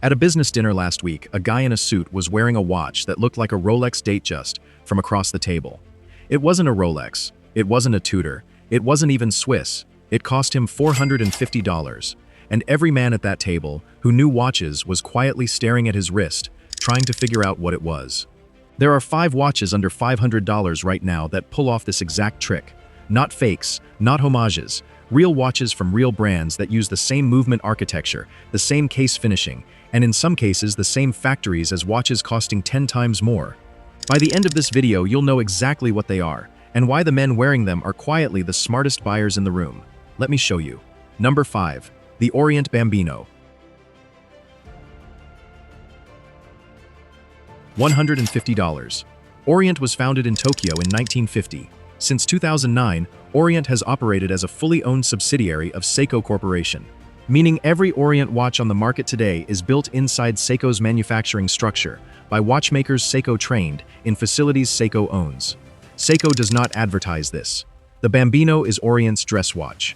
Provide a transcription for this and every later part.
At a business dinner last week, a guy in a suit was wearing a watch that looked like a Rolex Datejust from across the table. It wasn't a Rolex, it wasn't a Tudor, it wasn't even Swiss. It cost him $450, and every man at that table who knew watches was quietly staring at his wrist, trying to figure out what it was. There are 5 watches under $500 right now that pull off this exact trick. Not fakes, not homages, real watches from real brands that use the same movement architecture, the same case finishing, and in some cases the same factories as watches costing 10 times more. By the end of this video, you'll know exactly what they are, and why the men wearing them are quietly the smartest buyers in the room. Let me show you. Number 5. The Orient Bambino. $150. Orient was founded in Tokyo in 1950. Since 2009, Orient has operated as a fully owned subsidiary of Seiko Corporation, meaning every Orient watch on the market today is built inside Seiko's manufacturing structure by watchmakers Seiko trained in facilities Seiko owns. Seiko does not advertise this. The Bambino is Orient's dress watch.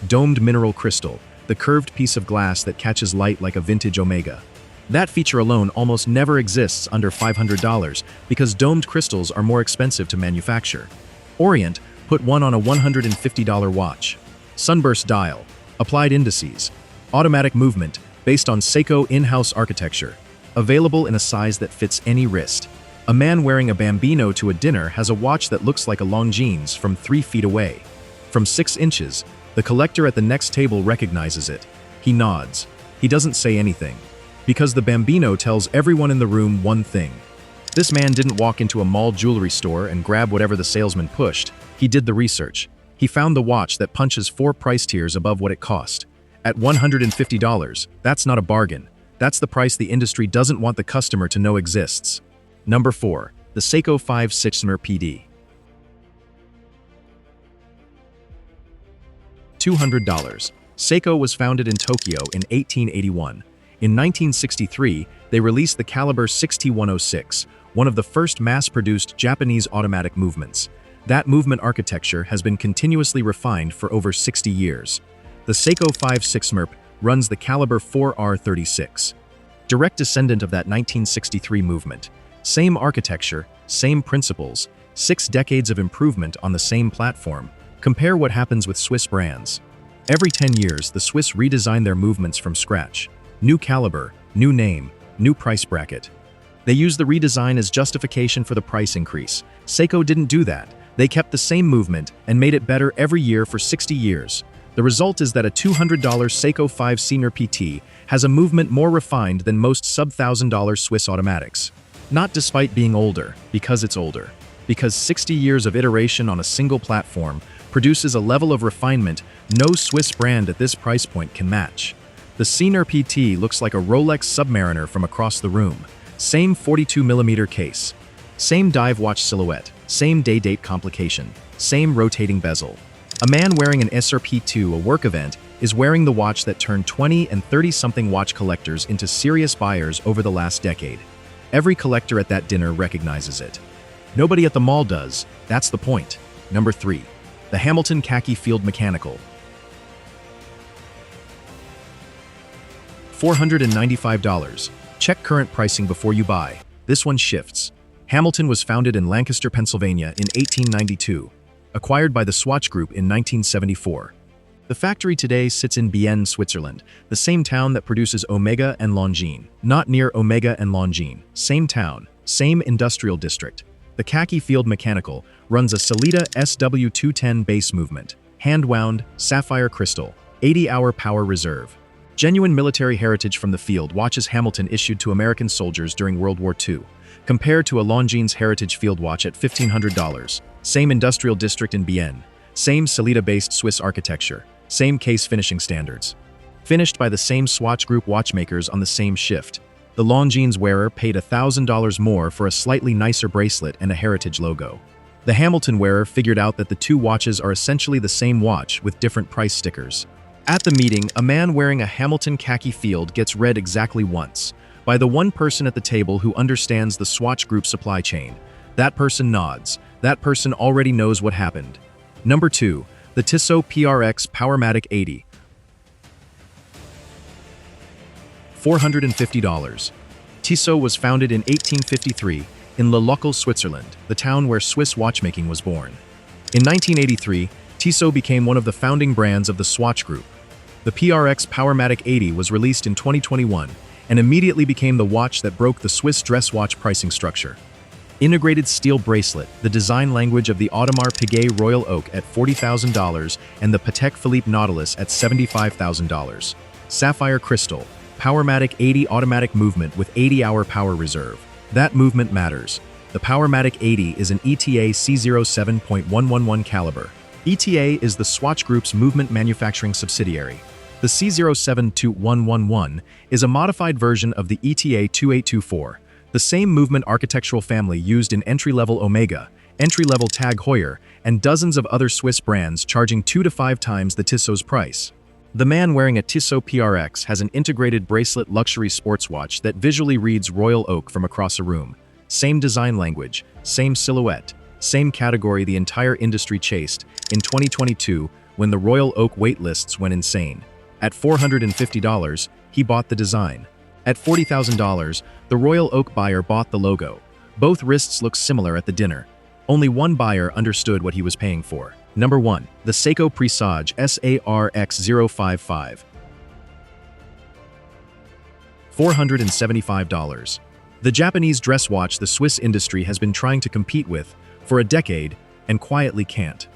Domed mineral crystal, the curved piece of glass that catches light like a vintage Omega. That feature alone almost never exists under $500 because domed crystals are more expensive to manufacture. Orient put one on a $150 watch. Sunburst dial, applied indices, automatic movement based on Seiko in-house architecture, available in a size that fits any wrist. A man wearing a Bambino to a dinner has a watch that looks like a Longines from 3 feet away. From 6 inches, the collector at the next table recognizes it. He nods. He doesn't say anything. Because the Bambino tells everyone in the room one thing. This man didn't walk into a mall jewelry store and grab whatever the salesman pushed. He did the research. He found the watch that punches 4 price tiers above what it cost. At $150, that's not a bargain. That's the price the industry doesn't want the customer to know exists. Number 4. The Seiko 5 SRPD. $200. Seiko was founded in Tokyo in 1881. In 1963, they released the caliber 6106, one of the first mass-produced Japanese automatic movements. That movement architecture has been continuously refined for over 60 years. The Seiko 5 SRPD runs the caliber 4R36. Direct descendant of that 1963 movement. Same architecture, same principles, 6 decades of improvement on the same platform. Compare what happens with Swiss brands. Every 10 years, the Swiss redesign their movements from scratch. New caliber, new name, new price bracket. They use the redesign as justification for the price increase. Seiko didn't do that. They kept the same movement and made it better every year for 60 years. The result is that a $200 Seiko 5 SRPD has a movement more refined than most sub-$1,000 Swiss automatics. Not despite being older, because it's older. Because 60 years of iteration on a single platform produces a level of refinement no Swiss brand at this price point can match. The SRPD looks like a Rolex Submariner from across the room. Same 42mm case. Same dive watch silhouette. Same day-date complication. Same rotating bezel. A man wearing an SRP2, a work event, is wearing the watch that turned 20 and 30-something watch collectors into serious buyers over the last decade. Every collector at that dinner recognizes it. Nobody at the mall does. That's the point. Number 3. The Hamilton Khaki Field Mechanical. $495. Check current pricing before you buy. This one shifts. Hamilton was founded in Lancaster, Pennsylvania in 1892, acquired by the Swatch Group in 1974. The factory today sits in Bienne, Switzerland, the same town that produces Omega and Longines. Not near Omega and Longines, same town, same industrial district. The Khaki Field Mechanical runs a Sellita SW210 base movement, hand-wound, sapphire crystal, 80-hour power reserve. Genuine military heritage from the field watches Hamilton issued to American soldiers during World War II, compared to a Longines Heritage Field watch at $1,500. Same industrial district in Bienne, same Sellita-based Swiss architecture, same case finishing standards. Finished by the same Swatch Group watchmakers on the same shift. The Longines wearer paid $1,000 more for a slightly nicer bracelet and a heritage logo. The Hamilton wearer figured out that the two watches are essentially the same watch with different price stickers. At the meeting, a man wearing a Hamilton Khaki Field gets read exactly once, by the one person at the table who understands the Swatch Group supply chain. That person nods. That person already knows what happened. Number 2. The Tissot PRX Powermatic 80. $450. Tissot was founded in 1853 in Le Locle, Switzerland, the town where Swiss watchmaking was born. In 1983, Tissot became one of the founding brands of the Swatch Group. The PRX Powermatic 80 was released in 2021 and immediately became the watch that broke the Swiss dress watch pricing structure. Integrated steel bracelet, the design language of the Audemars Piguet Royal Oak at $40,000 and the Patek Philippe Nautilus at $75,000. Sapphire crystal, Powermatic 80 automatic movement with 80-hour power reserve. That movement matters. The Powermatic 80 is an ETA C07.111 caliber. ETA is the Swatch Group's movement manufacturing subsidiary. The C072111 is a modified version of the ETA 2824, the same movement architectural family used in entry-level Omega, entry-level Tag Heuer, and dozens of other Swiss brands charging 2 to 5 times the Tissot's price. The man wearing a Tissot PRX has an integrated bracelet luxury sports watch that visually reads Royal Oak from across a room. Same design language, same silhouette, same category the entire industry chased in 2022 when the Royal Oak waitlists went insane. At $450, he bought the design. At $40,000, the Royal Oak buyer bought the logo. Both wrists look similar at the dinner. Only one buyer understood what he was paying for. Number 1. The Seiko Presage SARX055. $475. The Japanese dress watch the Swiss industry has been trying to compete with for a decade and quietly can't.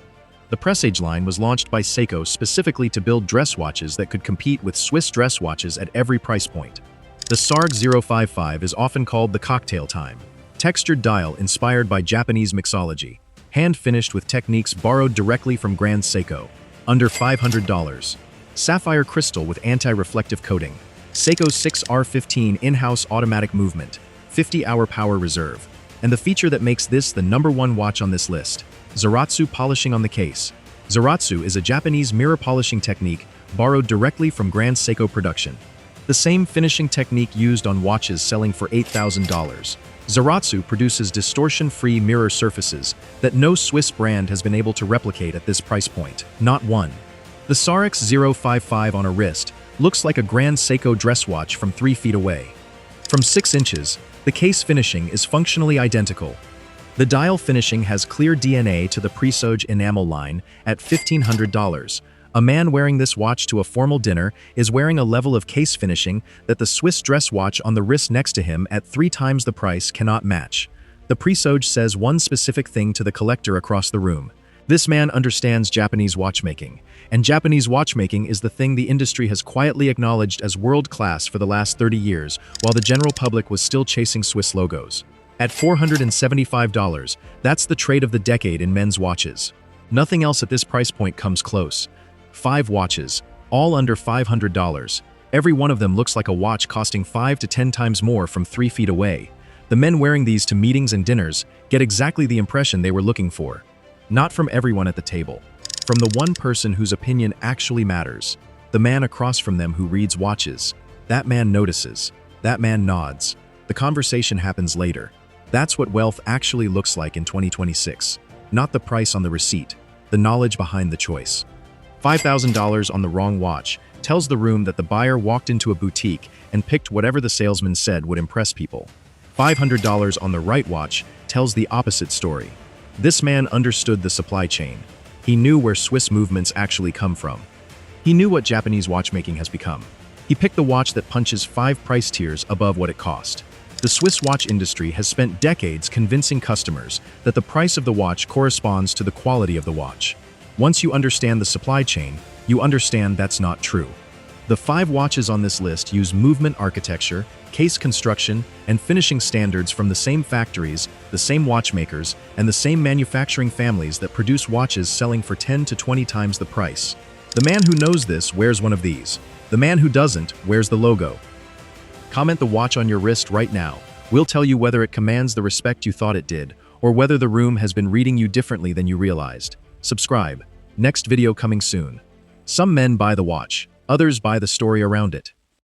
The Presage line was launched by Seiko specifically to build dress watches that could compete with Swiss dress watches at every price point. The SARX055 is often called the cocktail time. Textured dial inspired by Japanese mixology. Hand-finished with techniques borrowed directly from Grand Seiko. Under $500. Sapphire crystal with anti-reflective coating. Seiko 6R15 in-house automatic movement. 50-hour power reserve. And the feature that makes this the #1 watch on this list. Zaratsu polishing on the case. Zaratsu is a Japanese mirror polishing technique borrowed directly from Grand Seiko production. The same finishing technique used on watches selling for $8,000. Zaratsu produces distortion-free mirror surfaces that no Swiss brand has been able to replicate at this price point. Not one. The SARX055 on a wrist looks like a Grand Seiko dress watch from 3 feet away. From 6 inches, the case finishing is functionally identical. The dial finishing has clear DNA to the Presage enamel line at $1,500. A man wearing this watch to a formal dinner is wearing a level of case finishing that the Swiss dress watch on the wrist next to him at 3 times the price cannot match. The Presage says one specific thing to the collector across the room. This man understands Japanese watchmaking, and Japanese watchmaking is the thing the industry has quietly acknowledged as world-class for the last 30 years, while the general public was still chasing Swiss logos. At $475, that's the trade of the decade in men's watches. Nothing else at this price point comes close. 5 watches, all under $500. Every one of them looks like a watch costing 5 to 10 times more from 3 feet away. The men wearing these to meetings and dinners get exactly the impression they were looking for. Not from everyone at the table. From the one person whose opinion actually matters. The man across from them who reads watches. That man notices. That man nods. The conversation happens later. That's what wealth actually looks like in 2026. Not the price on the receipt. The knowledge behind the choice. $5,000 on the wrong watch tells the room that the buyer walked into a boutique and picked whatever the salesman said would impress people. $500 on the right watch tells the opposite story. This man understood the supply chain. He knew where Swiss movements actually come from. He knew what Japanese watchmaking has become. He picked the watch that punches 5 price tiers above what it cost. The Swiss watch industry has spent decades convincing customers that the price of the watch corresponds to the quality of the watch. Once you understand the supply chain, you understand that's not true. The 5 watches on this list use movement architecture, case construction, and finishing standards from the same factories, the same watchmakers, and the same manufacturing families that produce watches selling for 10 to 20 times the price. The man who knows this wears one of these. The man who doesn't wears the logo. Comment the watch on your wrist right now. We'll tell you whether it commands the respect you thought it did, or whether the room has been reading you differently than you realized. Subscribe. Next video coming soon. Some men buy the watch, others buy the story around it.